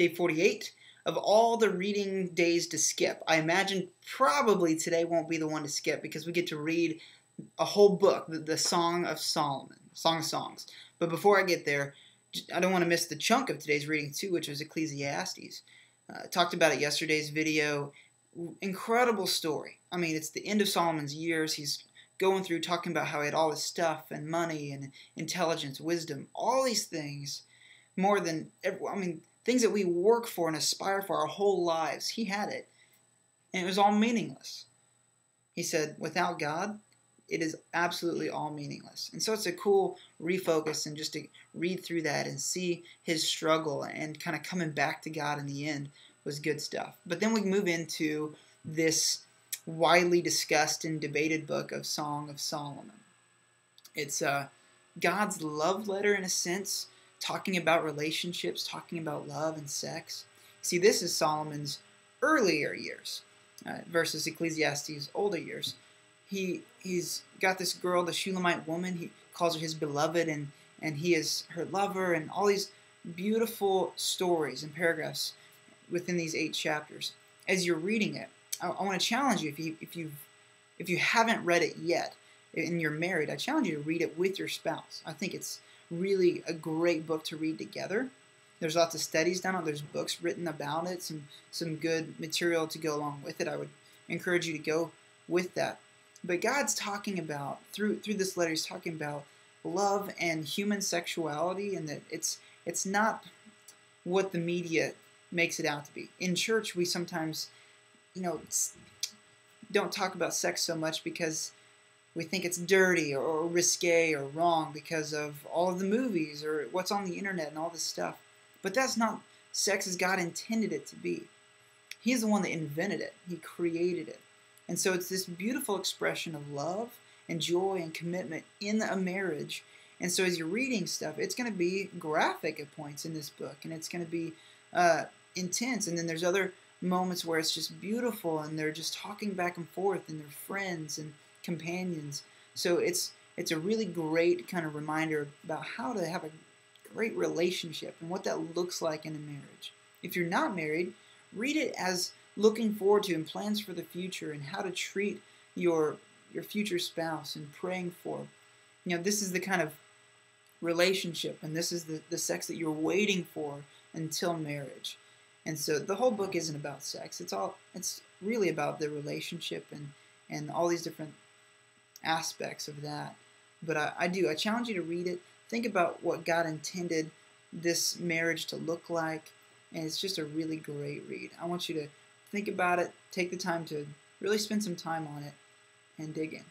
Day 48 of all the reading days to skip. I imagine probably today won't be the one to skip because we get to read a whole book, the Song of Solomon, Song of Songs. But before I get there, I don't want to miss the chunk of today's reading too, which was Ecclesiastes. Talked about it yesterday's video. Incredible story. I mean, it's the end of Solomon's years. He's going through talking about how he had all this stuff and money and intelligence, wisdom, all these things, more than, things that we work for and aspire for our whole lives. He had it, and it was all meaningless. He said, without God, it is absolutely all meaningless. And so it's a cool refocus and just to read through that and see his struggle and kind of coming back to God in the end was good stuff. But then we move into this widely discussed and debated book of Song of Solomon. It's God's love letter in a sense, talking about relationships, talking about love and sex. See, this is Solomon's earlier years versus Ecclesiastes' older years. He's got this girl, the Shulamite woman. He calls her his beloved, and he is her lover, and all these beautiful stories and paragraphs within these 8 chapters. As you're reading it, I want to challenge you, if you haven't read it yet and you're married, I challenge you to read it with your spouse. I think it's really a great book to read together. There's lots of studies done on it. There's books written about it, some good material to go along with it. I would encourage you to go with that. But God's talking about, through this letter, he's talking about love and human sexuality, and that it's not what the media makes it out to be. In church, we sometimes, don't talk about sex so much because we think it's dirty or risque or wrong because of all of the movies or what's on the internet and all this stuff. But that's not sex as God intended it to be. He's the one that invented it. He created it. And so it's this beautiful expression of love and joy and commitment in a marriage. And so as you're reading stuff, it's going to be graphic at points in this book, and it's going to be intense. And then there's other moments where it's just beautiful, and they're just talking back and forth, and they're friends and companions. So it's a really great kind of reminder about how to have a great relationship and what that looks like in a marriage. If you're not married, read it as looking forward to and plans for the future and how to treat your future spouse and praying for. This is the kind of relationship, and this is the sex that you're waiting for until marriage. And so the whole book isn't about sex. It's really about the relationship and all these different aspects of that. But I challenge you to read it. Think about what God intended this marriage to look like, and it's just a really great read. I want you to think about it, take the time to really spend some time on it, and dig in.